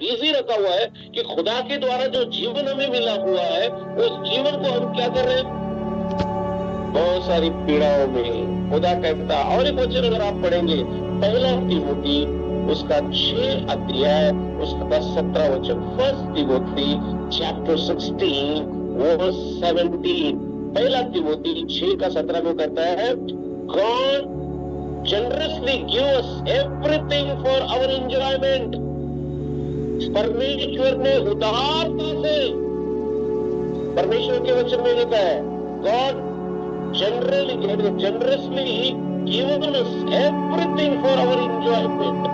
Busy रखा हुआ है कि खुदा के द्वारा जो जीवन हमें मिला हुआ है उस जीवन को हम क्या कर रहे हैं, बहुत सारी पीड़ाओं में। खुदा कहता, और एक वचन अगर आप पढ़ेंगे पहला तिमोथी उसका 6 अध्याय उसका 17 वचन, फर्स्ट तिमोथी चैप्टर 16 वर्स 17, पहला तिमोथी 6 का 17 में कहता है, God generously give us everything for our enjoyment. परमेश्वर ने उदारता से, परमेश्वर के वचन में लिखा है, God generously given us everything for our enjoyment।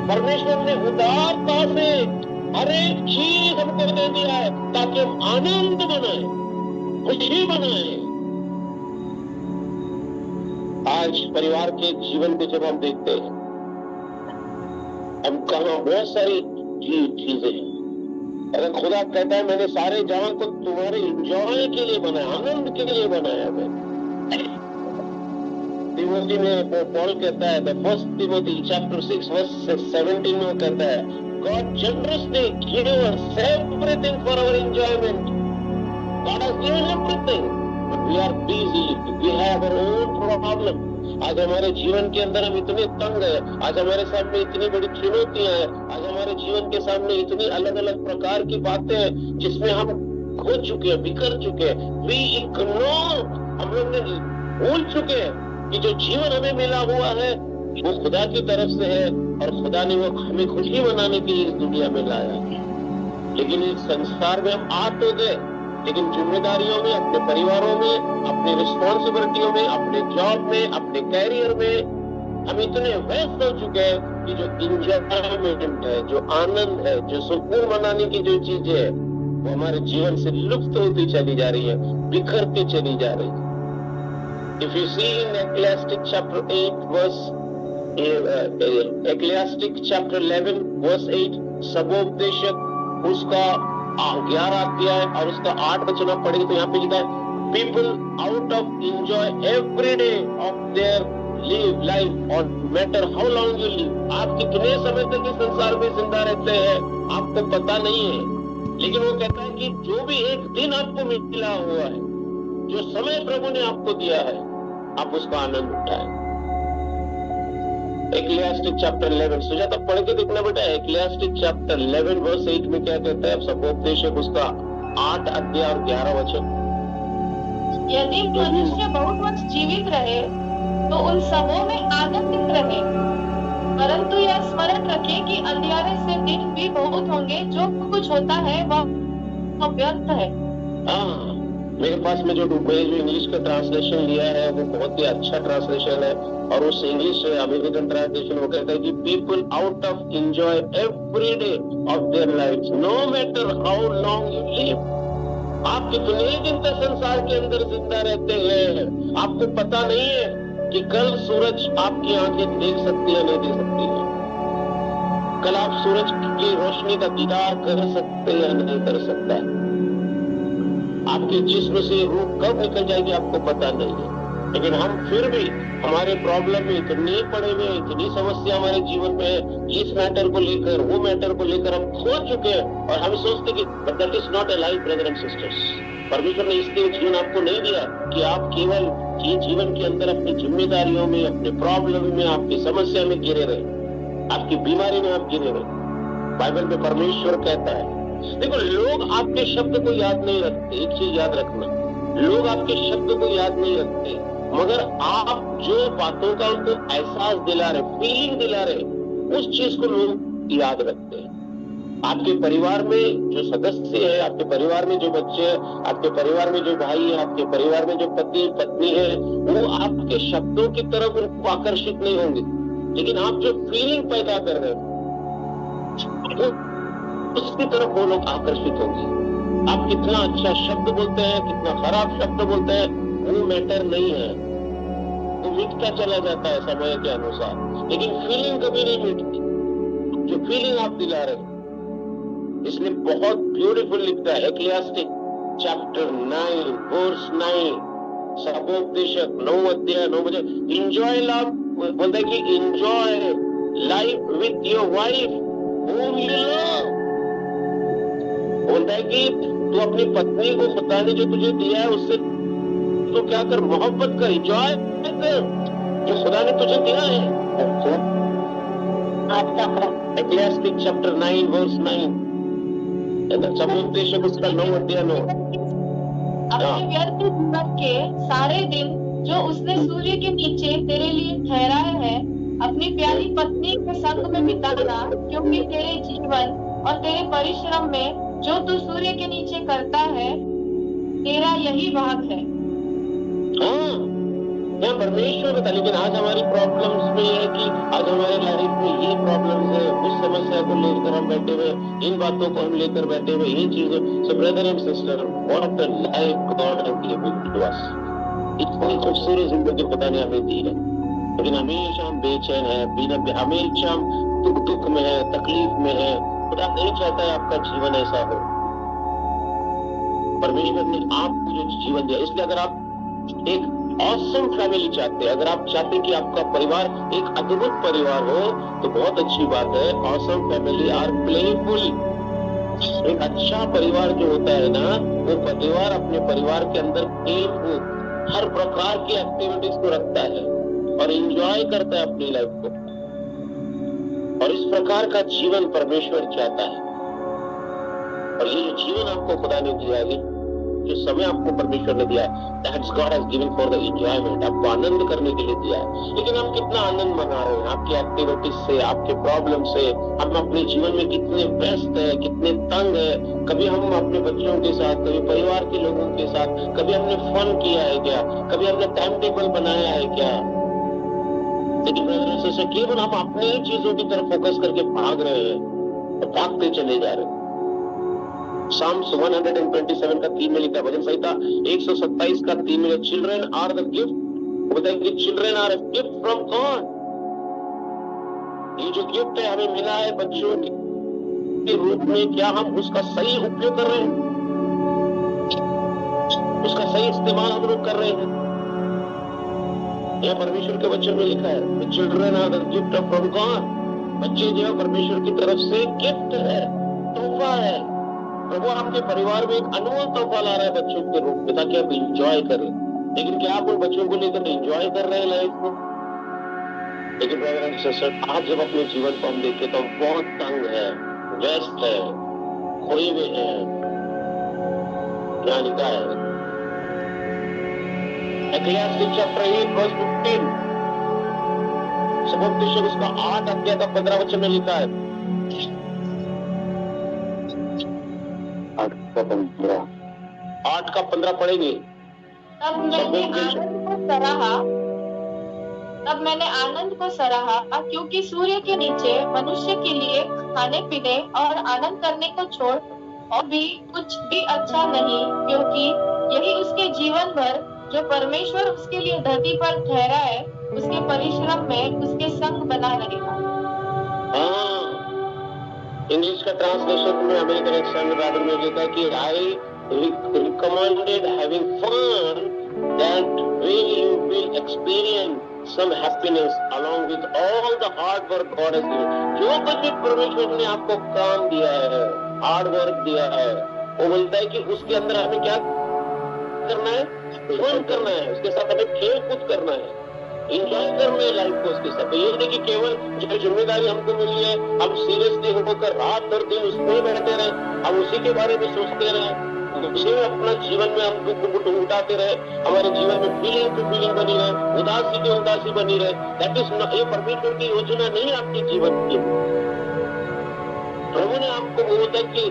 परमेश्वर ने उदारता से हर एक चीज हमको दे दिया है ताकि हम आनंद मनाएं, खुशी मनाएं। आज परिवार के जीवन को जब हम देखते हैं, हम कहा बहुत सारी चीजें हैं। अगर खुदा कहता है मैंने सारे जहां को तुम्हारे एंजॉय के लिए बनाया, आनंद के लिए बनाया है। तिमोथी में पॉल कहता है, the first Timothy chapter 6 verse 17 में कहता है, God generously give us everything for our enjoyment. God has given everything, but we are busy, we have our own problem. आज हमारे जीवन के अंदर हम इतने तंग है, आज हमारे सामने इतनी बड़ी चुनौतियां हैं, आज हमारे जीवन के सामने इतनी अलग अलग प्रकार की बातें हैं जिसमें हम खो चुके हैं, बिखर चुके हैं। वी इग्नोर, हम लोग ने भूल चुके हैं कि जो जीवन हमें मिला हुआ है वो खुदा की तरफ से है और खुदा ने वो हमें खुशी मनाने के लिए इस दुनिया में लाया। लेकिन इस संसार में हम आ तो गए, लेकिन जिम्मेदारियों में, अपने परिवारों में, अपनी रिस्पॉन्सिबिलिटियों में, अपने जॉब में, अपने कैरियर में हम इतने व्यस्त हो चुके हैं कि जो इंजॉयमेंट है, जो आनंद है, जो सुकून मनाने की जो चीजें है वो हमारे जीवन से लुप्त होती चली जा रही है, बिखरती चली जा रही है। If you see in Ecclesiastic chapter 8 verse Ecclesiastic chapter 11 verse 8, सबोपदेशक उसका 11 अध्याय और उसका 8 वचन आप पढ़ेंगे तो यहाँ पे लिखा है, people out of enjoy every day of their life or matter how long you live। आप कितने समय तक इस संसार में जिंदा रहते हैं आपको पता नहीं है, लेकिन वो कहता है कि जो भी एक दिन आपको मिला हुआ है, जो समय प्रभु ने आपको दिया है, आप उसका आनंद उठाएं। Ecclesiastic chapter 11, सुजाता पढ़ के देखना बेटा। Ecclesiastic chapter 11 verse 8 में क्या कहता है, सबोपदेशक उसका 8 अध्याय और 11 वचन, यदि मनुष्य बहुत वर्ष जीवित रहे तो उन सबों में आनंदित रहे, परंतु यह स्मरण रखे कि अंधियारे से दिन भी बहुत होंगे, जो कुछ होता है वह व्यर्थ है। हाँ, मेरे पास में जो इंग्लिश का ट्रांसलेशन लिया है वो बहुत ही अच्छा ट्रांसलेशन है, और उस इंग्लिश अमेरिकन ट्रांसलेशन वो कहता है कि people out of enjoy every day of their lives no matter how long you live. आप कितने दिन तक संसार के अंदर जिंदा रहते हैं आपको पता नहीं है कि कल सूरज आपकी आंखें देख सकती है, नहीं देख सकती है। कल आप सूरज की रोशनी का दीदार कर सकते हैं, नहीं कर सकता है। आपके जिस्म से रूह कब निकल जाएगी आपको पता नहीं है। लेकिन हम फिर भी हमारे प्रॉब्लम में इतने पड़े हुए, इतनी समस्या हमारे जीवन में है, इस मैटर को लेकर, वो मैटर को लेकर हम खो चुके हैं और हम सोचते कि but that is not a life brother and sisters. परमेश्वर ने इसलिए जीवन आपको नहीं दिया कि आप केवल ये जीवन के अंदर अपनी जिम्मेदारियों में, अपने प्रॉब्लम में, आपकी समस्या में गिरे रहे, आपकी बीमारी में आप गिरे रहे। बाइबल में परमेश्वर कहता है, देखो लोग आपके शब्द को याद नहीं रखते। एक चीज याद रखना, लोग आपके शब्द को याद नहीं रखते, मगर आप जो बातों का उनको एहसास दिला रहे, फीलिंग दिला रहे, उस चीज को लोग याद रखते हैं। आपके परिवार में जो सदस्य है, आपके परिवार में जो बच्चे हैं, आपके परिवार में जो भाई है, आपके परिवार में जो पति पत्नी है, वो आपके शब्दों की तरफ उनको आकर्षित नहीं होंगे, लेकिन आप जो फीलिंग पैदा कर रहे हो उसकी तरफ वो लोग आकर्षित होंगे। आप कितना अच्छा शब्द बोलते हैं, कितना खराब शब्द बोलते हैं, वो मैटर नहीं है, वो मिटता चला जाता है समय के अनुसार, लेकिन फीलिंग कभी नहीं मिटती, जो फीलिंग आप दिला रहे हो। इसलिए बहुत ब्यूटीफुल लिखता है Ecclesiastic chapter 9 verse 9, सबोपदेशक 9 अध्याय 9 वचन, enjoy love, बोलता है कि enjoy life with your wife whom you love। बोलता है कि तू अपनी पत्नी को खुदा ने जो तुझे दिया है उससे तो क्या कर, मोहब्बत कर, एंजॉय कर जो खुदा ने तुझे दिया है। Ecclesiastes chapter 9 verse 9 समुपदेशक उसका 9 अध्याय 9। अपने व्यर्थ जीवन के सारे दिन जो उसने सूर्य के नीचे तेरे लिए ठहराए हैं अपनी प्यारी पत्नी के संग में बिताना, क्योंकि तेरे जीवन और तेरे परिश्रम में जो तू सूर्य के नीचे करता है तेरा यही भाग है। यहाँ परमेश्वर बता, लेकिन आज हमारी प्रॉब्लम्स में ये है कि आज हमारे लाइफ में ये प्रॉब्लम्स है, उस समस्या को लेकर हम बैठे हुए, इन बातों को हम लेकर बैठे हुए, ये चीजें। So brother and sister, what a life God has given to us. इतनी खूबसूरत जिंदगी खुदा ने हमें दी है, लेकिन हमेशा हम बेचैन है, हमेशा हम दुख में है, तकलीफ में है। खुदा नहीं चाहता है आपका जीवन ऐसा हो। परमेश्वर ने आपको जो जीवन दिया, इसलिए अगर आप एक ऑसम फैमिली चाहते हैं, अगर आप चाहते हैं कि आपका परिवार एक अद्भुत परिवार हो, तो बहुत अच्छी बात है। Awesome family are playful. एक अच्छा परिवार जो होता है ना, वो परिवार अपने परिवार के अंदर प्लेफुल हर प्रकार की एक्टिविटीज को रखता है और एंजॉय करता है अपनी लाइफ को। और इस प्रकार का जीवन परमेश्वर चाहता है। और ये जो जीवन आपको खुदा ने दिया है, जो समय आपको परमेश्वर ने दिया है, that's God has given for the enjoyment, आपको आनंद करने के लिए दिया है। लेकिन हम कितना आनंद मना रहे हैं आपकी एक्टिविटीज से, आपके प्रॉब्लम से। हम अपने जीवन में कितने व्यस्त है, कितने तंग है। कभी हम अपने बच्चों के साथ, कभी परिवार के लोगों के साथ, कभी हमने फन किया है क्या, कभी हमने टाइम टेबल बनाया है क्या। लेकिन ब्रदर से केवल हम अपनी ही चीजों की तरफ फोकस करके भाग रहे हैं और भागते चले जा रहे हैं। Psalms 127 का 3 में लिखा है, भजन संहिता 127 का 3 में, चिल्ड्रन आर द गिफ्ट, बोलता है कि children are a gift from God. ये जो गिफ्ट है हमें मिला है बच्चों के रूप में, क्या हम उसका सही उपयोग कर रहे हैं, उसका सही इस्तेमाल हम लोग कर रहे हैं। यह परमेश्वर के वचन में लिखा है, children are the gift from God. बच्चे जो है परमेश्वर की तरफ से गिफ्ट है, तोहफा है। प्रभु आपके परिवार में एक अनमोल तोहफा ला रहा है बच्चों के रूप में, ताकि आप इंजॉय करें। लेकिन क्या आप उन बच्चों को लेकर इंजॉय कर रहे हैं लाइफ को? लेकिन ब्रदर एंड सिस्टर, आज जब अपने जीवन को हम देखें तो हम बहुत तंग है, व्यस्त है, खोए हुए हैं। क्या लिखा है Ecclesiastes chapter 8 verse 15, समुपदेशक उसका 8 अध्याय का 15 वचन में लिखा है। 8 का 15 पढ़ेंगे। तब मैंने आनंद को सराहा, क्योंकि सूर्य के नीचे मनुष्य के लिए खाने पीने और आनंद करने को छोड़ और भी कुछ भी अच्छा नहीं, क्योंकि यही उसके जीवन भर जो परमेश्वर उसके लिए धरती पर ठहरा है उसके परिश्रम में उसके संग बना रहेगा। इंग्लिश का ट्रांसलेशन में अमेरिकन एक्सटेंडेड बाइबल में लिखा है कि आई recommended having fun, that way you will experience some happiness along with all the hard work God has given. जो कुछ भी परमेश्वर ने आपको काम दिया है, हार्ड वर्क दिया है, वो बोलता है कि उसके अंदर हमें क्या करना है, फन करना है, उसके साथ हमें खेल कूद करना है, इंजॉय करना है लाइफ को उसके साथ। ये नहीं कि केवल जो जिम्मेदारी हमको मिली है हम सीरियसली होकर रात और दिन उसमें बैठे रहे, हम उसी के बारे में सोचते रहे, उसी में अपना जीवन में हम दुख उठाते रहे, हमारे जीवन में फीलिंग टू फीलिंग बनी रहे, उदासी की उदासी बनी रहे। दैट इज नॉट, ये परमेश्वर की योजना नहीं आपके जीवन की। प्रभु ने आपको बोलता है कि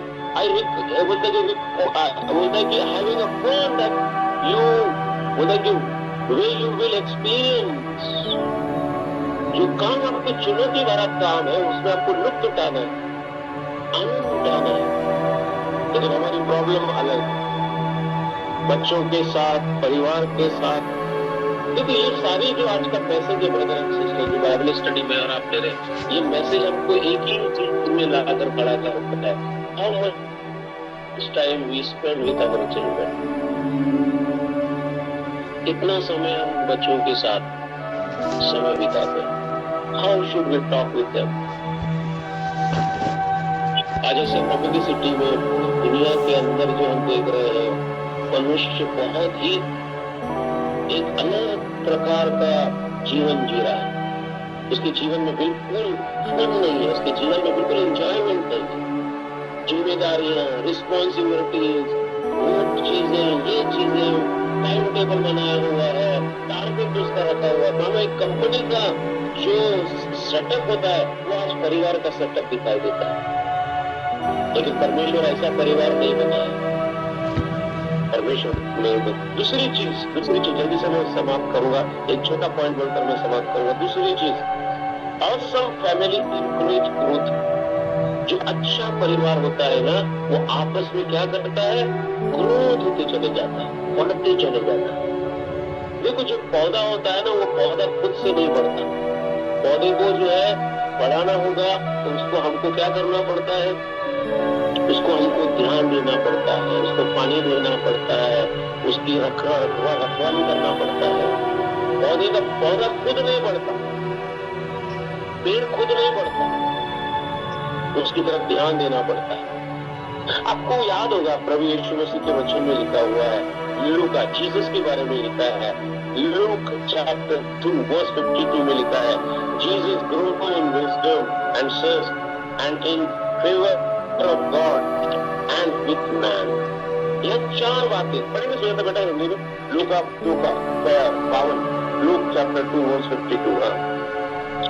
बोलता है कि having a fun that you, बोलता है कि वे यू विल एक्सपीरियंस। जो काम आपको चुनौती भरा काम है उसमें आपको लुत्फ उठाना है, आनंद उठाना है। लेकिन हमारी प्रॉब्लम अलग, बच्चों के साथ, परिवार के साथ। देखिए ये सारी जो आज का मैसेज है ब्रदर एंड सिस्टर, जो बाइबल स्टडी में और आप ले रहे हैं, ये मैसेज हमको एक ही चीज में लाकर खड़ा करता है, how much time we spend with our children. कितना समय हम बच्चों के साथ समय बिताते हैं, how should we talk with them. आज ऐसे पब्लिसिटी में दुनिया के अंदर जो हम देख रहे हैं, मनुष्य बहुत ही एक अलग प्रकार का जीवन जी रहा है। उसके जीवन में बिल्कुल फन नहीं है, उसके जीवन में बिल्कुल एंजॉयमेंट नहीं है। जिम्मेदारियां, रिस्पॉन्सिबिलिटीज, वो चीजें, ये चीजें, टाइम टेबल बनाया हुआ है, टारगेट उसका रखा हुआ है। मानो एक कंपनी का जो सेटअप होता है वो आज परिवार का सेटअप दिखाई देता है, लेकिन परमेश्वर ऐसा परिवार नहीं बनाया। परमेश्वर ने दूसरी चीज जल्दी से मैं समाप्त करूंगा, एक छोटा पॉइंट बोलकर मैं समाप्त करूंगा। दूसरी चीज, ऑसम फैमिली इंक्रीज ग्रोथ। जो अच्छा परिवार होता है ना, वो आपस में क्या करता है, ग्रोथ होते चले जाता है, बढ़ते चले जाता है। देखो जो पौधा होता है ना, वो पौधा खुद से नहीं बढ़ता। पौधे को जो है बढ़ाना होगा तो उसको हमको क्या करना पड़ता है, उसको हमको ध्यान देना पड़ता है, उसको पानी देना पड़ता है, उसकी रखवाली करना पड़ता है। पौधा खुद नहीं बढ़ता, पेड़ खुद नहीं बढ़ता, उसकी तरफ ध्यान देना पड़ता है। आपको याद होगा प्रभु यीशु मसीह के वचन में लिखा हुआ है, लूका, जीसस के बारे में लिखा है, लूक चैप्टर 2 वर्स 52 में लिखा है, Jesus grow in wisdom and search and in favour of God and with man. यह 4 बातें पढ़ने से बेटा हिंदी में, लूका 52, लूक चैप्टर 2 वर्स 52।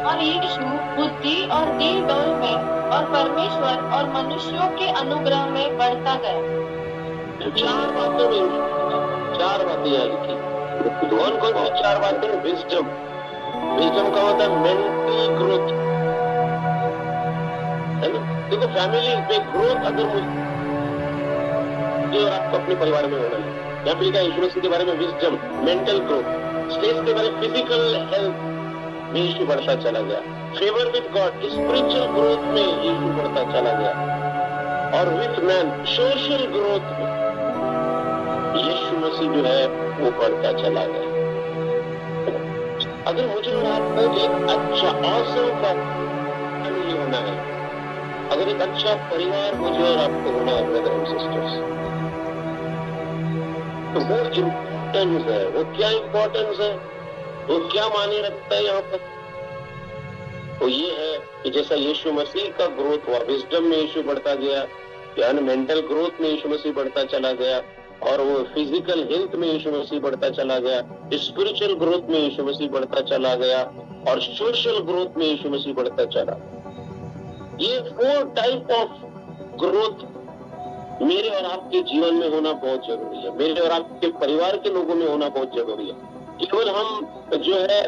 और यीशु बुद्धि और दीन दौल में और परमेश्वर और मनुष्यों के अनुग्रह में बढ़ता गया। 4 बातों में, 4 बातें यहाँ लिखी। कौन कौन सी 4 बातें? विजडम का होता है मेंटल ग्रोथ, है ना। देखो फैमिली में ग्रोथ अगर मुझे और आपको अपने परिवार में होना है, यहाँ पे लिखा है यीशु मसीह के बारे में विजडम, मेंटल ग्रोथ, स्टेज के बारे में फिजिकल हेल्थ में यीशु बढ़ता चला गया, favour with God, spiritual growth में यीशु बढ़ता चला गया, और विथ मैन, सोशल ग्रोथ में यीशु मसीह जो है वो बढ़ता चला गया। अगर मुझे और आपको एक अच्छा ऑसम फैमिली होना है, अगर एक अच्छा परिवार मुझे और आपको होना है ब्रदर एंड सिस्टर्स, तो वो इम्पोर्टेंस है, वो क्या इम्पोर्टेंस है, वो क्या माने रखता है यहाँ पर, वो ये है कि जैसा यीशु मसीह का ग्रोथ हुआ, विजडम में यीशु बढ़ता गया, यानी मेंटल ग्रोथ में यीशु मसीह बढ़ता चला गया, और वो फिजिकल हेल्थ में यीशु मसीह बढ़ता चला गया, स्पिरिचुअल ग्रोथ में यीशु मसीह बढ़ता चला गया, और सोशल ग्रोथ में यीशु मसीह बढ़ता चला। ये 4 टाइप ऑफ ग्रोथ मेरे और आपके जीवन में होना बहुत जरूरी है, मेरे और आपके परिवार के लोगों में होना बहुत जरूरी है। केवल हम जो है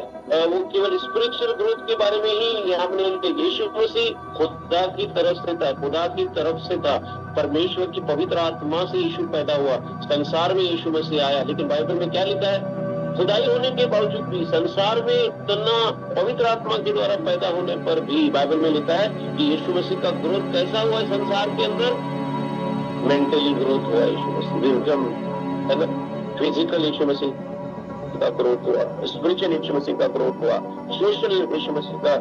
वो केवल स्पिरिचुअल ग्रोथ के बारे में ही हमने, यीशु मसीह खुदा की तरफ से था, परमेश्वर की पवित्र आत्मा से यीशु पैदा हुआ, संसार में यीशु मसीह आया, लेकिन बाइबल में क्या लिखा है, खुदाई होने के बावजूद भी, संसार में इतना पवित्र आत्मा के द्वारा पैदा होने पर भी बाइबल में लिखा है कि यीशु मसीह का ग्रोथ कैसा हुआ है संसार के अंदर, मेंटली ग्रोथ हुआ यीशु मसीह, फिजिकल यीशु मसीह का ग्रोथ हुआ, स्पिरिचुअल यीशु मसीह का ग्रोथ हुआ, सोशल यीशु मसीह का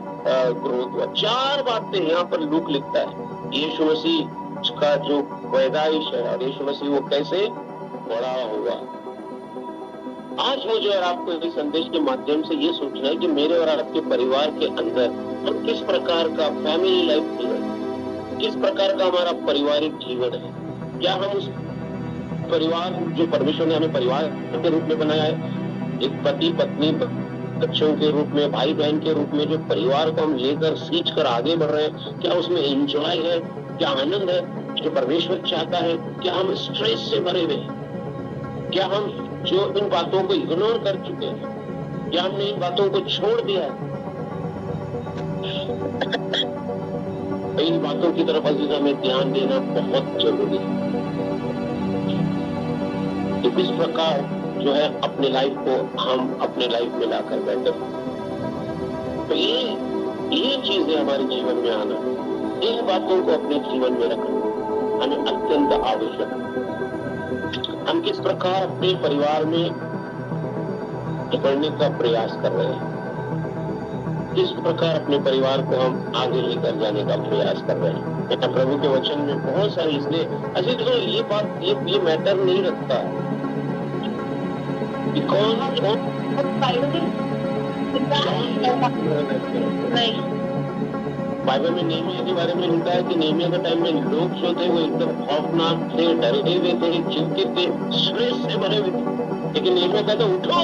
ग्रोथ हुआ। 4 बातें यहाँ पर लूक लिखता है, यीशु मसीह का जो पैदाइश है और यीशु मसीह वो कैसे बड़ा हुआ। आज मुझे और आपको इस संदेश के माध्यम से ये सोचना है कि मेरे और आपके परिवार के अंदर हम किस प्रकार का फैमिली लाइफ जी रहे हैं, किस प्रकार का हमारा पारिवारिक जीवन है। क्या हम उस परिवार जो परमेश्वर ने हमें परिवार के रूप में बनाया है, एक पति पत्नी बच्चों के रूप में, भाई बहन के रूप में जो परिवार को हम लेकर सींच कर आगे बढ़ रहे हैं, क्या उसमें एंजॉय है, क्या आनंद है जो परमेश्वर चाहता है, क्या हम स्ट्रेस से भरे हुए हैं, क्या हम जो इन बातों को इग्नोर कर चुके हैं, क्या हमने इन बातों को छोड़ दिया है। इन बातों की तरफ अजीज हमें ध्यान देना बहुत जरूरी है। तो किस प्रकार जो है अपने लाइफ को हम अपने लाइफ में लाकर बैठे, तो ये चीजें हमारे जीवन में आना, इन बातों को अपने जीवन में रखना हमें अत्यंत आवश्यक है। हम किस प्रकार अपने परिवार में बढ़ने का प्रयास कर रहे हैं, किस प्रकार अपने परिवार को हम आगे लेकर जाने का प्रयास कर रहे हैं। प्रभु के वचन में बहुत सारी, इसलिए अच्छा देखो ये बात ये मैटर नहीं रखता नहीं, बाइबल में नेहमिया के बारे में लिखा है कि नेहमिया के टाइम में लोग जो थे वो एकदम खौफनाक थे, डरे हुए थे, चिंतित थे, स्ट्रेस से भरे हुए थे। लेकिन नेहमिया कहता उठो,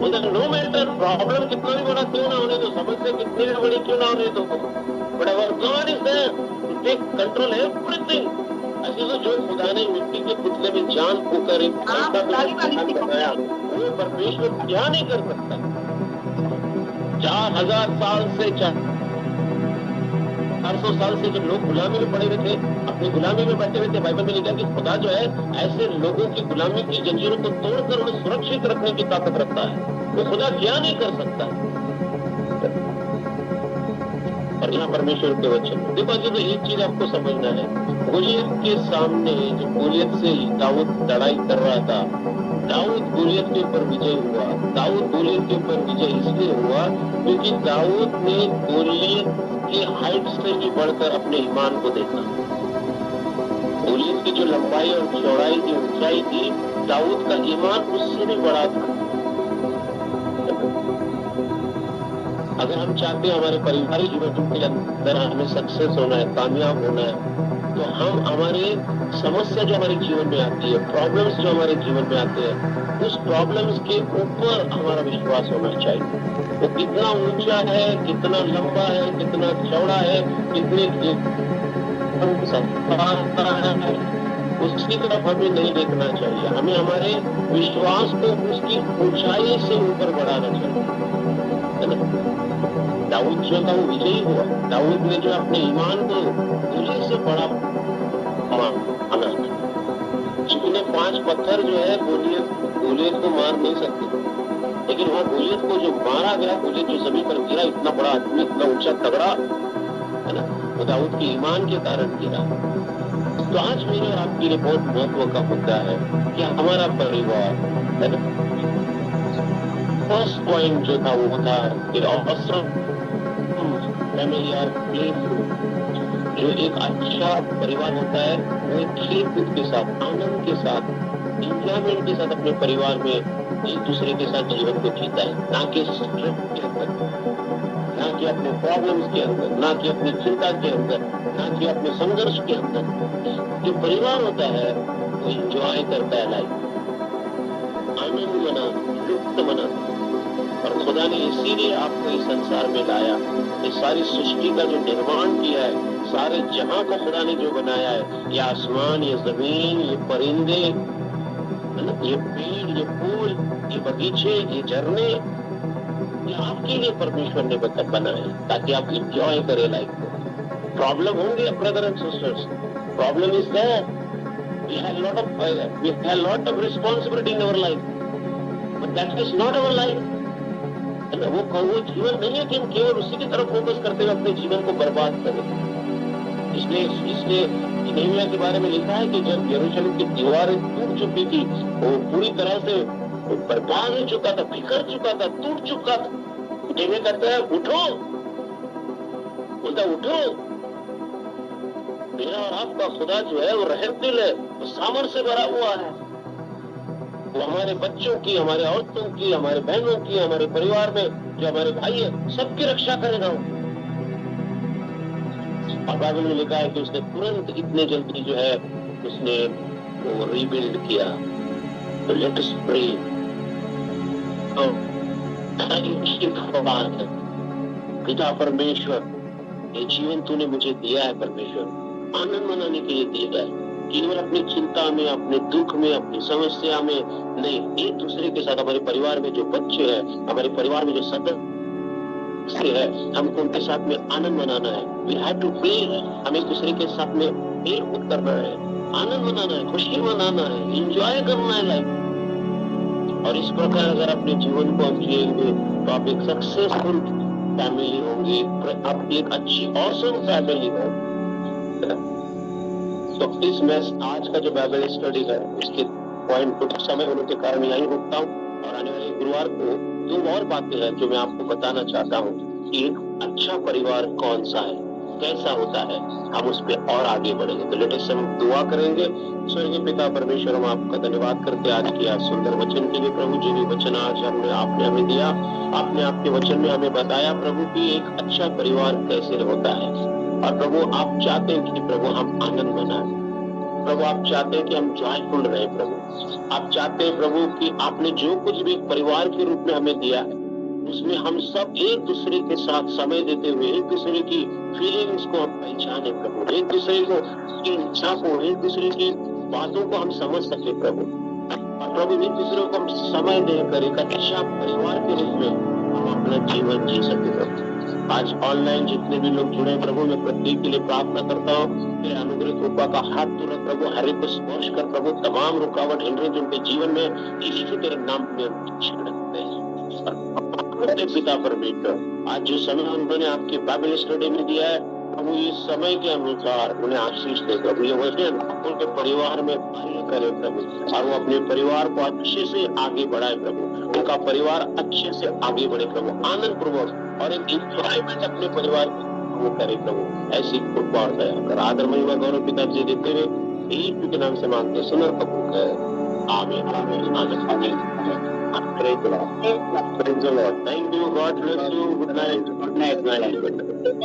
उधर नो मैटर प्रॉब्लम कितना भी बड़ा क्यों ना होने दो, समस्या कितनी भी बड़ी क्यों ना होने दो, but our God is there to take control everything. ऐसे तो जो खुदा ने मिट्टी के पुतले में जान फूकर एक बनाया, वो परमेश्वर क्या नहीं कर सकता। 4000 साल से 400 साल से जब लोग गुलामी में पड़े हुए थे, अपनी गुलामी में बैठे हुए थे, बाइबल में लिखा कि खुदा जो है ऐसे लोगों की गुलामी की जंजीरों को तोड़कर उन्हें सुरक्षित रखने की ताकत रखता है। वो खुदा क्या नहीं कर सकता। और यहाँ परमेश्वर के वचन देखो, तो एक चीज आपको समझना है, गोलियत के सामने जो गोलियत से दाऊद लड़ाई कर रहा था, दाऊद गोलियत के ऊपर विजय हुआ। दाऊद गोलियत के ऊपर विजय इसलिए हुआ क्योंकि दाऊद ने गोलियत की हाइट से भी बढ़कर अपने ईमान को देखा। गोलियत की जो लंबाई और चौड़ाई की ऊंचाई थी, दाऊद का ईमान उससे भी बड़ा था। अगर हम चाहते हैं हमारे पारिवारिक जीवन के अंदर हमें सक्सेस होना है, कामयाब होना है, तो हम हमारे समस्या जो हमारे जीवन में आती है, प्रॉब्लम्स जो हमारे जीवन में आते हैं, उस प्रॉब्लम्स के ऊपर हमारा विश्वास होना चाहिए। वो कितना ऊंचा है, कितना लंबा है, कितना चौड़ा है, कितने उसकी तरफ हमें नहीं देखना चाहिए। हमें हमारे विश्वास को उसकी ऊंचाई से ऊपर बढ़ाना चाहिए, है ना। दाऊद जो था वो विजयी हुआ। दाऊद ने जो अपने ईमान को गोली से बड़ा माना, जितने 5 पत्थर जो है गोलियत को मार नहीं सकते, लेकिन वहाँ गोलियत को जो मारा गया, गोलियत जो जमीन पर गिरा, इतना बड़ा आदमी, इतना ऊंचा तगड़ा, है ना, वो दाऊद के ईमान के कारण गिरा। तो आज मेरे और आपके लिए बहुत महत्व का मुद्दा है कि हमारा परिवार, है ना। फर्स्ट पॉइंट जो था वो था कि फैमिली और जो एक अच्छा परिवार होता है वो एक खेल कूद के साथ, आनंद के साथ, इंजॉयमेंट के साथ अपने परिवार में एक दूसरे के साथ जीवन को जीता है, ना कि स्ट्रेस के अंदर, ना कि अपने प्रॉब्लम्स के अंदर, ना कि अपनी चिंता के अंदर, ना कि अपने संघर्ष के अंदर। जो परिवार होता है वो इंजॉय करता है लाइफ, आनंद मना, लुत्फ मना। और खुदा ने इसीलिए आपको इस संसार में लाया, इस सारी सृष्टि का जो निर्माण किया है, सारे जहां को खुदा ने जो बनाया है, ये आसमान, ये जमीन, ये परिंदे, ये पेड़, ये फूल, ये बगीचे, ये झरने, ये आपके लिए परमेश्वर ने बनाए ताकि आप इंजॉय करें लाइफ को। प्रॉब्लम होंगे brother and sisters, problem is there, we have lot of responsibility in our life, but that is not our life। वो जीवन नहीं है कि हम केवल उसी की तरफ फोकस करते हुए अपने जीवन को बर्बाद करें। इसलिए नेहमिया के बारे में लिखा है कि जब यरूशलेम की दीवारें टूट चुकी थी, वो पूरी तरह से बर्बाद हो चुका था, बिखर चुका था, टूट चुका था, नेहमिया कहता है उठो, बोलता उठो, मेरा और आपका खुदा जो है वो रहम दिल है, वो सामर्थ से भरा हुआ है। वो हमारे बच्चों की, हमारे औरतों की, हमारे बहनों की, हमारे परिवार में जो हमारे भाई है, सबकी रक्षा करेगा। और बाइबल में लिखा है कि उसने तुरंत इतने जल्दी जो है उसने वो रीबिल्ड किया। तो लेट अस प्रे। पिता परमेश्वर, ये जीवन तूने मुझे दिया है परमेश्वर, आनंद मनाने के लिए दिया है, केवल अपनी चिंता में, अपने दुख में, अपनी समस्या में नहीं, एक दूसरे के साथ हमारे परिवार में जो बच्चे हैं, हमारे परिवार में जो सदस्य है, हमको उनके साथ में आनंद मनाना है। वी हैव टू प्ले, हमें एक दूसरे के साथ में खेल कूद करना है, आनंद मनाना है, खुशी मनाना है, एंजॉय करना है लाइफ। और इस प्रकार अगर अपने जीवन को आप जिएंगे तो आप एक सक्सेसफुल फैमिली होंगे, आप एक अच्छी ऑसम फैमिली होंगे। तो इस मैं आज का जो बाइबल स्टडी है उसके पॉइंट कुछ समय होने के कारण यही रुकता हूँ, और आने वाले गुरुवार को 2 और बातें हैं जो मैं आपको बताना चाहता हूँ कि एक अच्छा परिवार कौन सा है। कैसा होता है, हम उस पर और आगे बढ़ेंगे। तो लेटेस्ट हम दुआ करेंगे। स्वर्गीय पिता परमेश्वर, हम आपका धन्यवाद करते आज की आज सुंदर वचन के लिए प्रभु। जो भी वचन आज आपने हमें दिया, आपने आपके वचन में हमें बताया प्रभु कि एक अच्छा परिवार कैसे होता है। और प्रभु आप चाहते हैं कि प्रभु हम आनंद मनाएं प्रभु, आप चाहते हैं कि हम जॉयफुल रहे प्रभु। आप चाहते हैं प्रभु कि आपने जो कुछ भी परिवार के रूप में हमें दिया है, उसमें हम सब एक दूसरे के साथ समय देते हुए एक दूसरे की फीलिंग्स को हम पहचाने प्रभु, एक दूसरे को की इच्छा को, एक दूसरे की बातों को हम समझ सके प्रभु। और प्रभु एक दूसरे को हम समय देकर एक अच्छा परिवार के रूप में हम अपना जीवन जी सके प्रभु। आज ऑनलाइन जितने भी लोग जुड़े प्रभु, मैं प्रत्येक के लिए प्रार्थना करता हूँ, तेरे अनुग्रह कृपा का हाथ तुरंत प्रभु हर एक को स्पर्श कर प्रभु। तमाम रुकावट हिंड्रेंस उनके जीवन में यीशु तेरे नाम में छीन रखते हैं। पिता परमेश्वर, आज जो समय उन्होंने आपके बाइबल स्टडी में दिया है प्रभु, ये समय के अनुसार उन्हें आशीष दे प्रभु। ये वचन उनके परिवार में कार्य करे प्रभु, और वो अपने परिवार को अच्छे से आगे बढ़ाए प्रभु। उनका परिवार अच्छे से आगे बढ़े प्रभु, आनंद पूर्वक और एक इंजॉयमेंट अपने परिवार वो करे प्रभु। ऐसी कृपा और दया कर आदर महिमा गौरव पिता जी देते हुए यीशु के नाम से मांगते सुनर कबूल कर। आमीन आमीन आमीन। Praise the Lord. Praise the Lord. Thank you. God bless you. Good night. Good night.